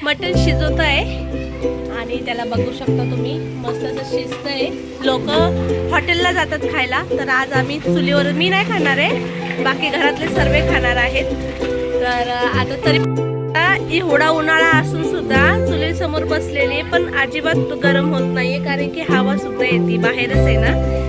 मटण शिजवत आहे आणि त्याला बघू शकता तुम्ही, मस्त असं शिजतंय. लोक हॉटेलला जातात खायला, तर आज आम्ही चुलीवर, मी नाही खाणार आहे, बाकी घरातले सर्व खाणार आहेत. तर आता तरी एवढा उन्हाळा असून सुद्धा चुलीसमोर बसलेली, पण अजिबात गरम होत नाहीये, कारण की हवा सुद्धा येते, बाहेरच आहे ना.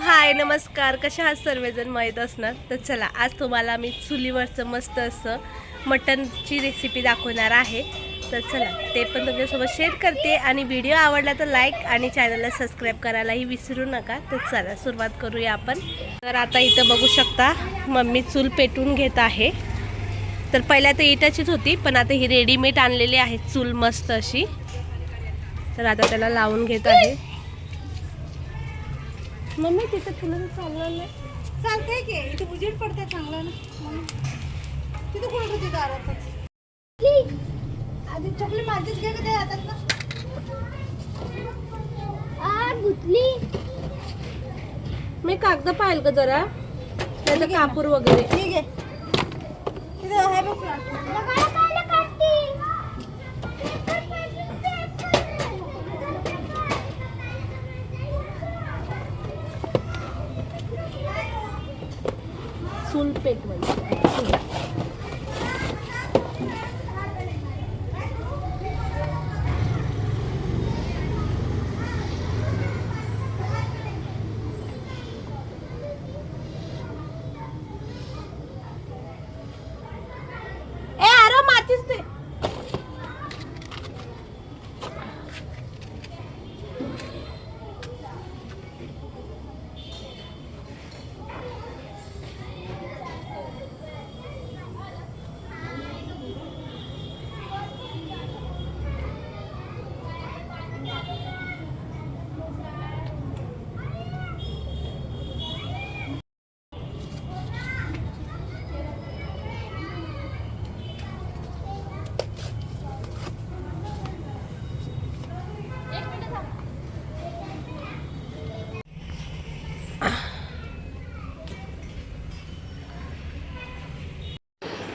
हाय नमस्कार, कशा आहात सर्वजण, माहीत असणार. तर चला, आज तुम्हाला मी चुलीवरचं मस्त असं मटनची रेसिपी दाखवणार आहे. तर चला, ते पण तुमच्यासोबत शेअर करते. आणि व्हिडिओ आवडला तर लाईक आणि चॅनलला सबस्क्राईब करायलाही विसरू नका. तर चला सुरुवात करूया आपण. तर आता इथं बघू शकता, मम्मी चूल पेटवून घेत आहे. तर पहिल्या तर इटाचीच होती, पण आता ही रेडीमेड आणलेली आहे चूल मस्त अशी. तर आता त्याला लावून घेत आहे. मम्मी तिथं तुला चाललं नाही, चालतंय की इथे उजेड पडते चांगलं ना. तिथं कोण होती दारातच आधी चॉकली माझीच घे का हातात ना. गुतली. मी कागद पाहिल का जरा, त्याचं कापूर वगैरे. ठीक आहे, तिथं आहे बघ ना. चूल पेटवायची. ए अरे मातीच ते.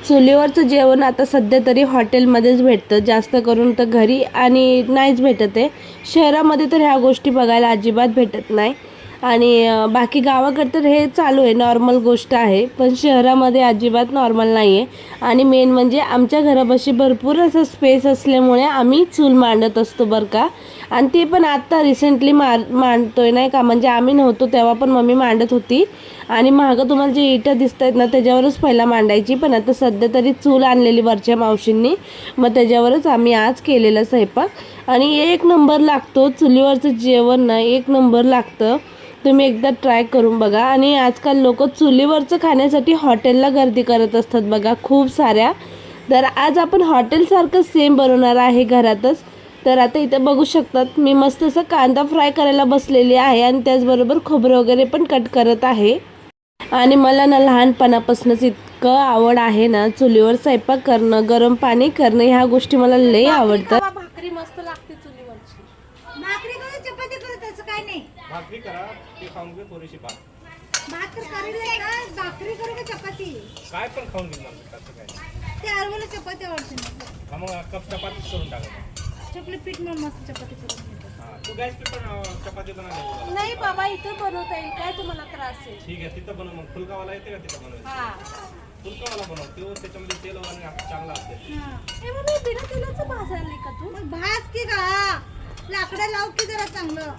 चुलीवरचं जेवण आता सध्या तरी हॉटेलमध्येच भेटतं, जास्त करून तर घरी आणि नाहीच भेटत आहे. शहरामध्ये तर ह्या गोष्टी बघायला अजिबात भेटत नाही. आणि बाकी गावाकडे तर हे चालू आहे, नॉर्मल गोष्ट आहे, पण शहरामध्ये अजिबात नॉर्मल नाही आहे. आणि मेन म्हणजे आमच्या घरापाशी भरपूर असं स्पेस असल्यामुळे आम्ही चूल मांडत असतो बरं का. आणि ते पण आत्ता रिसेंटली मांडतोय नाही का, म्हणजे आम्ही नव्हतो तेव्हा पण मम्मी मांडत होती. आणि मागं तुम्हाला जे इटा दिसत आहेत ना, त्याच्यावरच पहिला मांडायची, पण आता सध्या तरी चूल आणलेली वरच्या मावशींनी, मग त्याच्यावरच आम्ही आज केलेला स्वयंपाक. आणि एक नंबर लागतो चुलीवरचं जेवण ना, एक नंबर लागतं. तुम्ही एकदा ट्राय करून बघा. आणि आजकाल लोक चुलीवरचं खाण्यासाठी हॉटेलला गर्दी करत असतात बघा, खूप साऱ्या. तर आज आपण हॉटेलसारखं सेम बनवणार आहे घरातच. तर आता इथं बघू शकतात, मी मस्त असं कांदा फ्राय करायला बसलेली आहे आणि त्याचबरोबर खोबरं वगैरे पण कट करत आहे. आणि मला ना लहानपणापासूनच इतकं आवड आहे ना चुलीवर स्वयंपाक करणं, गरम पाणी करणं, ह्या गोष्टी मला लई आवडतात. भाकरी मस्त लागते चुलीवरची. भाकरी करू चपाती करू तसं काय नाही. भाकरी करा, ते खाऊन घे थोडीशी भाकर करेल का, भाकरी करू का चपाती. काय पण खाऊन घेणार कसं काय. ते अरवला चपाती आवडते ना. मग कप चपातीच करून टाका. चॉकलेट पीठ मग मस्त चपाती करून घेतो. तू गॅस पे पण चपाती बनवली नाही बाबा, इथं बनवता येईल, काय तुम्हाला त्रास आहे. ठीक आहे, तिथं बनव. मग फुलकावाला येते का तिथं बनवायचं. फुलकावाला बनव, तो त्याच्यामध्ये तेल वगैरे चांगला असते. बिना तेलाचं भाजायला का तू? मग भाज की का लाकडं लाव की जरा चांगलं.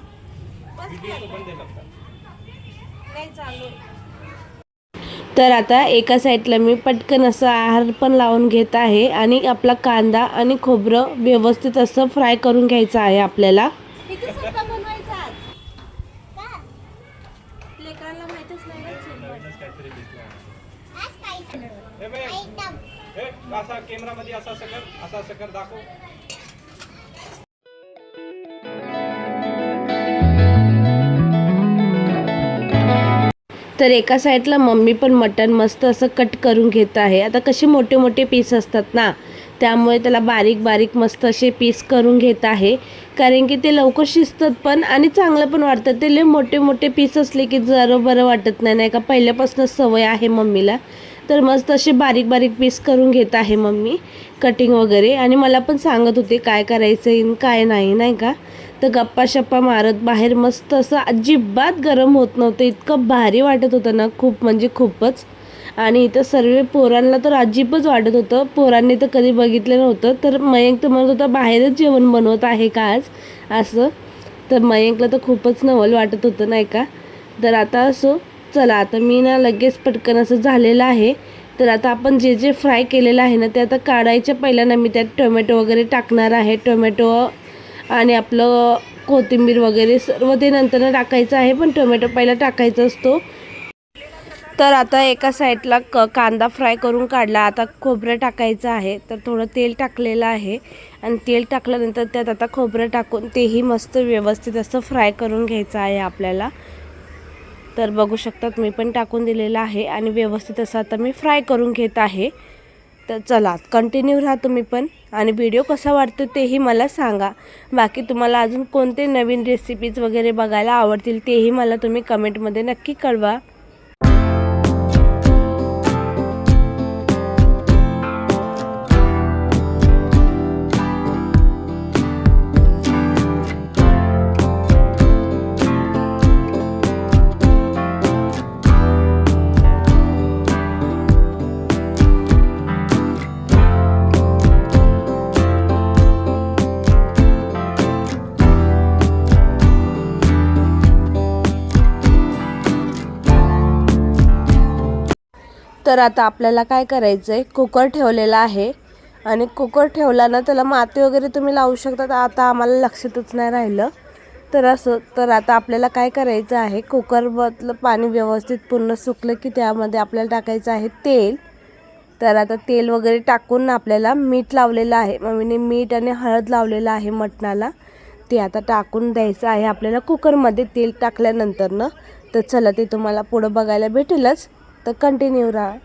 व्हिडिओ तो बंद आहे. नाही चालू. तर आता एका साईडला मी पटकन असं आहार पण लावून घेत आहे आणि आपला कांदा आणि खोबरं व्यवस्थित असं फ्राय करून घ्यायचं आहे आपल्याला. इथे स्वतः बनवायचं आज. लेकरांना माहितच नाही ना चूल. असा कॅमेरामध्ये असा सकर दाखव. तर एका साईडला मम्मी पण मटण मस्त असं कट करून घेत आहे. आता कसे मोठे मोठे पीस असतात ना, त्यामुळे त्याला बारीक बारीक मस्त असे पीस करून घेत आहे, कारण की ते लवकर शिजतात पण आणि चांगलं पण वाटतं. ते लय मोठे मोठे पीस असले की जरा बरं वाटत नाही, नाही का. पहिल्यापासूनच सवय आहे मम्मीला, तर मस्त असे बारीक बारीक पीस करून घेत आहे मम्मी कटिंग वगैरे. आणि मला पण सांगत होते काय करायचं आहे काय नाही, नाही का. तर गप्पा शप्पा मारत बाहेर मस्त असं अजिबात गरम होत नव्हतं, इतकं भारी वाटत होतं ना, खूप म्हणजे खूपच. आणि इथं सर्व पोरांना तर अजिबच वाटत होतं, पोरांनी तर कधी बघितलं नव्हतं. तर मयंक तर म्हणत होता बाहेरच जेवण बनवत आहे का आज असं. तर मयंकला तर खूपच नवल वाटत होतं, नाही का. तर आता असो, चला आता मी ना लगेच पटकन असं झालेलं आहे. तर आता आपण जे जे फ्राय केलेलं आहे ना ते आता काढायच्या पहिला ना मी त्यात टोमॅटो वगैरे टाकणार आहे. टोमॅटो आणि आपलं कोथिंबीर वगैरे सर्व ते नंतर टाकायचं आहे, पण टोमॅटो पहिला टाकायचा असतो. तर आता एका साईडला कांदा फ्राय करून काढला. आता खोबरं टाकायचं आहे, तर थोडं तेल टाकलेलं आहे आणि तेल टाकल्यानंतर त्यात आता खोबरं टाकून तेही मस्त व्यवस्थित असं फ्राय करून घ्यायचं आहे आपल्याला. तर बघू शकतात मी पण टाकून दिलेलं आहे आणि व्यवस्थित असं आता मी फ्राय करून घेत आहे. तर चला कंटिन्यू राहा तुम्ही पण आणि व्हिडिओ कसा वाटतो तेही मला सांगा. बाकी तुम्हाला अजून कोणते नवीन रेसिपीज वगैरे बघायला आवडतील तेही मला तुम्ही कमेंटमध्ये नक्की कळवा. तर आता आपल्याला काय करायचं आहे, कुकर ठेवलेला आहे आणि कुकर ठेवला ना त्याला माती वगैरे तुम्ही लावू शकता. आता आम्हाला लक्षातच नाही राहिलं. तर असं, तर आता आपल्याला काय करायचं आहे, कुकरमधलं पाणी व्यवस्थित पूर्ण सुकलं की त्यामध्ये आपल्याला टाकायचं आहे तेल. तर आता तेल वगैरे टाकून आपल्याला मीठ लावलेलं आहे, मम्मीने मीठ आणि हळद लावलेलं आहे मटणाला, ते आता टाकून द्यायचं आहे आपल्याला कुकरमध्ये तेल टाकल्यानंतर ना. तर चला ते तुम्हाला पुढं बघायला भेटेलच, तर कंटिन्यू राहा.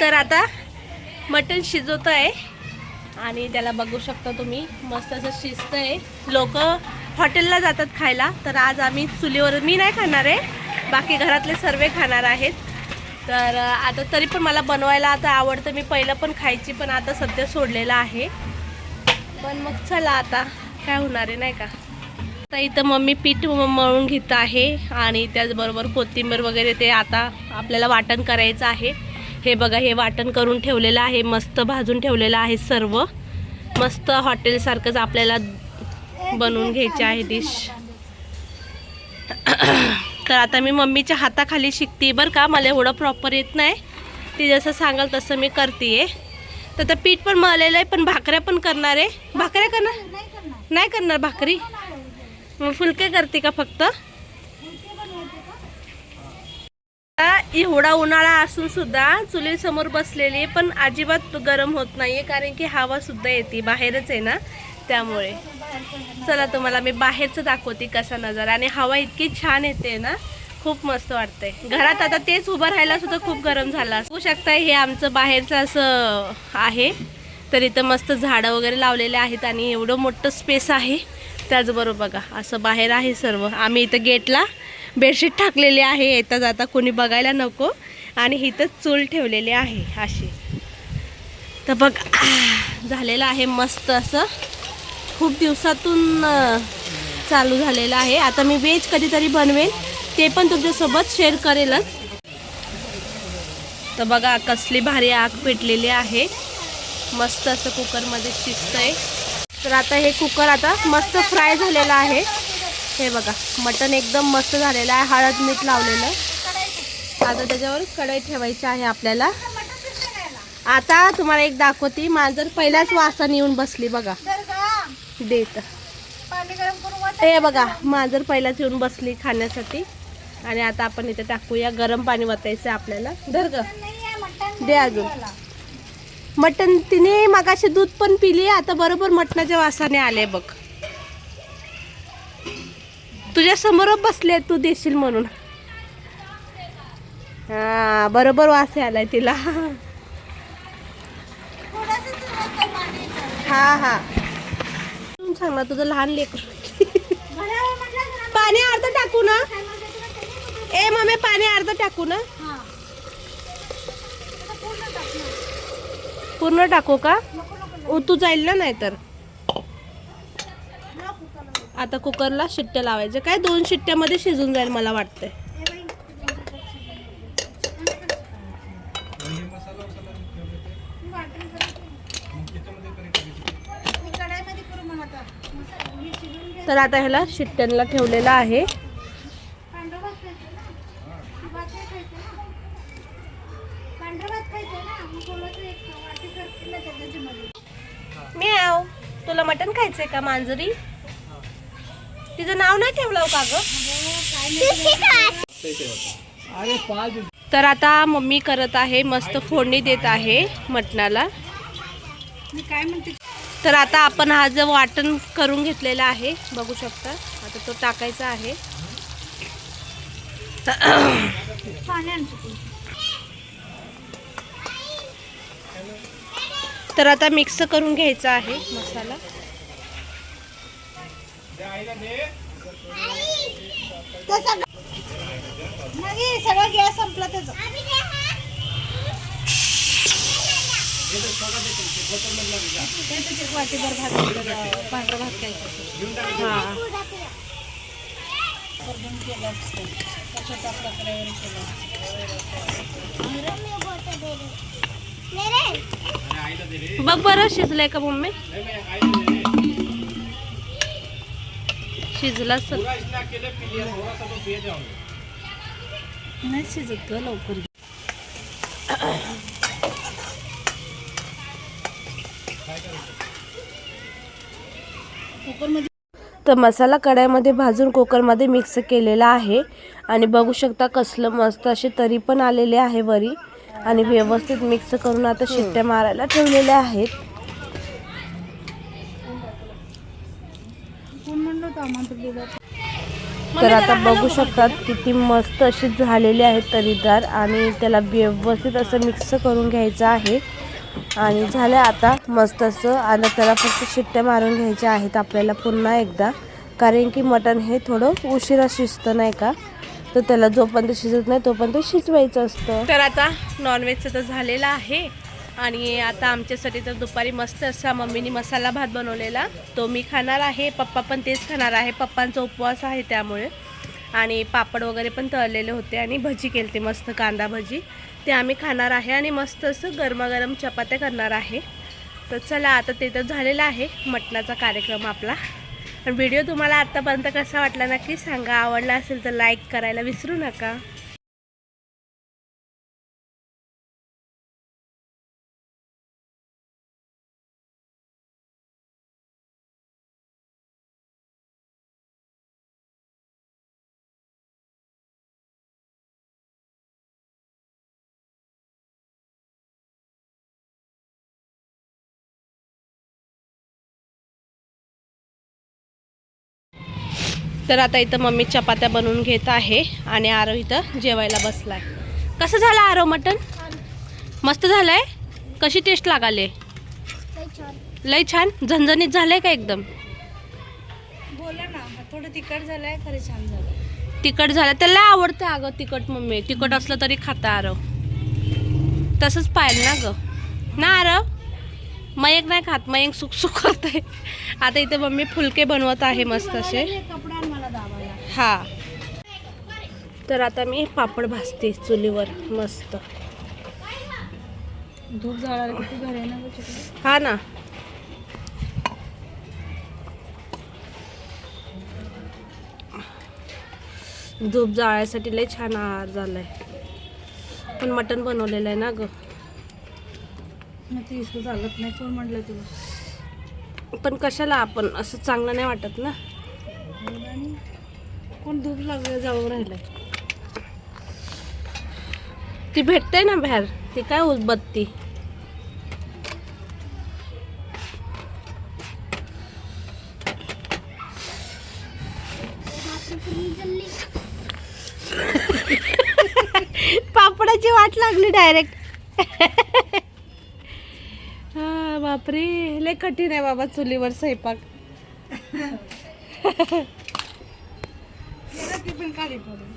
तर आता मटण शिजवत आहे आणि त्याला बघू शकता तुम्ही मस्त असं शिजतं आहे. लोक हॉटेलला जातात खायला, तर आज आम्ही चुलीवर, मी नाही खाणार आहे, बाकी घरातले सर्व खाणार आहेत. तर आता तरी पण मला बनवायला आता आवडतं. मी पहिलं पण खायची, पण आता सध्या सोडलेलं आहे. पण मग चला आता काय होणार आहे, नाही का. आता इथं मम्मी पीठ मळून घेत आहे आणि त्याचबरोबर कोथिंबीर वगैरे ते आता आपल्याला वाटण करायचं आहे. हे बघा, हे वाटण करून ठेवलेलं आहे, मस्त भाजून ठेवलेलं आहे सर्व. मस्त हॉटेलसारखंच आपल्याला बनवून घ्यायची आहे डिश. तर आता मी मम्मीच्या हाताखाली शिकते बरं का, मला एवढं प्रॉपर येत नाही. ती जसं सांगाल तसं मी करते. तर आता पीठ पण मळलेलं आहे, पण भाकऱ्या पण करणार आहे. भाकऱ्या करणार नाही करणार भाकरी, मग फुलके करते का फक्त? एवढा उन्हाळा असून सुद्धा चुलीसमोर बसलेली, पण अजिबात गरम होत नाहीये, कारण की हवा सुद्धा येते, बाहेरच आहे ना त्यामुळे. चला तुम्हाला मी बाहेरचं दाखवते कसा नजारा. आणि हवा इतकी छान येते ना, खूप मस्त वाटतंय. घरात आता तेच उभं राहायला सुद्धा खूप गरम झालं. बघू शकताय हे आमचं बाहेरचं असं आहे. तर इथं मस्त झाडं वगैरे लावलेले आहेत आणि एवढं मोठं स्पेस आहे. त्याचबरोबर बघा असं बाहेर आहे सर्व. आम्ही इथं गेटला बेडशीट टाकलेली आहे, येता जाता कोणी बघायला नको. आणि इथं चूल ठेवलेली आहे अशी. तर बघ झालेलं आहे मस्त असं, खूप दिवसातून चालू झालेलं आहे. आता मी व्हेज कधीतरी बनवेल, ते पण तुमच्यासोबत शेअर करेलच. तर बघा कसली भारी आग पेटलेली आहे, मस्त असं कुकरमध्ये शिजतंय. तर आता हे कुकर आता मस्त फ्राय झालेलं आहे. हे बघा मटण एकदम मस्त झालेलं आहे, हळद मीठ लावलेलं. आता त्याच्यावर कढई ठेवायची आहे आपल्याला. आता तुम्हाला एक दाखवते, मांजर पहिल्याच वासाने येऊन बसली बघा. देत हे बघा, मांजर पहिल्याच येऊन बसली खाण्यासाठी. आणि आता आपण इथे टाकूया, गरम पाणी वतायचं आपल्याला. धर ग, दे अजून मटण. तिने मगाशी दूध पण पिली, आता बरोबर मटणाच्या वासाने आले बघ. तुझ्या समोर बसले, तू देशील म्हणून. हा बरोबर वास आलाय तिला. हा हा सांग ना, तुझं लहान लेकर. पाणी अर्ध टाकू ना? ए मम्मी पाणी अर्ध टाकू ना? पूर्ण टाकू का? तू जाईल ना नाही तर. आता कुकरला शिट्ट्या लावायच्या. काय 2 शिट्ट्यामध्ये शिजून जाईल मला वाटतंय. तर आता ह्याला शिट्ट्यांना ठेवलेलं आहे. म्याव, तुला मटण खायचंय का मांजरी? तिचं नाव नाही ठेवलं का ग? तर आता मम्मी करत आहे, मस्त फोडणी देत आहे मटणाला. काय म्हणते? तर आता आपण हा जो वाटण करून घेतलेला आहे बघू शकता, आता तो टाकायचा आहे. तर आता मिक्स करून घ्यायचा आहे मसाला. सगळा गॅस संपला त्याचा. वाटीभर भात, पांढरा भात खायचा. हां बघ बरं शिजलंय का मम्मी? शिजला सर. नाही शिजत ग लवकर. तर मसाला कढईमध्ये भाजून कुकरमध्ये मिक्स केलेला आहे. आणि बघू शकता कसलं मस्त असे तरी पण आलेले आहे वरी. आणि व्यवस्थित मिक्स करून आता शिट्ट्या मारायला ठेवलेल्या आहेत. तर आता बघू शकतात किती मस्त अशी झालेली आहेत तरीदार. आणि त्याला व्यवस्थित असं मिक्स करून घ्यायचं आहे. आणि झालं आता मस्त असं. आणि त्याला फक्त शिट्ट्या मारून घ्यायच्या आहेत आपल्याला पुन्हा एकदा, कारण की मटण हे थोडं उशिरा शिजतं नाही का. तर त्याला जोपर्यंत शिजत नाही तोपर्यंत शिजवायचं असतं. तर आता नॉनव्हेजचं तर झालेलं आहे. आणि आता आमच्यासाठी तर दुपारी मस्त असा मम्मीने मसाला भात बनवलेला, तो मी खाणार आहे. पप्पा पण तेच खाणार आहे, पप्पांचा उपवास आहे त्यामुळे. आणि पापड वगैरे पण तळलेले होते आणि भजी केलते मस्त, कांदा भजी, ते आम्ही खाणार आहे. आणि मस्त असं गरमागरम चपात्या करणार आहे. तर चला, आता ते तर झालेलं आहे मटणाचा कार्यक्रम आपला. व्हिडिओ तुम्हाला आत्तापर्यंत कसा वाटला नक्की सांगा. आवडला असेल तर लाईक करायला विसरू नका. तर आता इथं मम्मी चपात्या बनवून घेत आहे आणि आरव इथं जेवायला बसलाय. कसं झालं आरव मटण? मस्त झालंय. कशी टेस्ट लागाले? लय छान, झणझणीत झालंय का एकदम? बोला ना, थोडं तिखट झालंय, खरं छान झालं. तिखट झालं, त्याला आवडतं अगं तिखट. मम्मी तिखट असलं तरी खाता आरव. तसंच पाहिजे ना ग ना आरव? मयंक नाही खात, मयंक सुक सुक करतंय. आता इथे मम्मी फुलके बनवत आहे मस्त असे. कपडा आण मला दाबायला. हा, तर आता मी पापड भाजते चुलीवर मस्त. धूप जाळायला किती घर आहे ना गं चिकन. हा ना, धूप जाळायसाठी लय छान आहार झालाय. पण मटण बनवलेलं आहे ना ग. मग ती इसू चालत नाही, कोण म्हटलं तुला? पण कशाला, आपण असं चांगलं नाही वाटत ना. आणि कोण धूप लागलं जाळून राहिलंय? ती भेटते ना बाहेर, ती काय उदबत्ती. पापडाची वाट लागली डायरेक्ट. हा बापरे, लय कठीण आहे बाबा चुलीवर स्वयंपाक. ती पण काढी पडून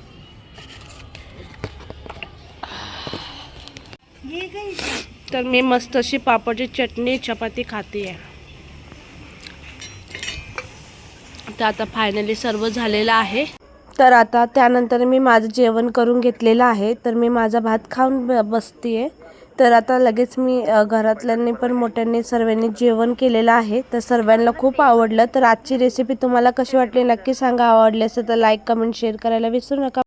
हे काही. तर मी मस्त अशी पापडची चटणी चपाती खाते आहे. तर आता फायनली सर्व झालेलं आहे. तर आता त्यानंतर मी माझं जेवण करून घेतलेलं आहे. तर मी माझा भात खाऊन बसते. तर आता लगेच मी घरातल्यांनी पण मोठ्यांनी सर्वांनी जेवण केलेलं आहे. तर सर्वांना खूप आवडलं. तर आजची रेसिपी तुम्हाला कशी वाटली नक्की सांगा. आवडली असेल तर लाईक कमेंट शेअर करायला विसरू नका.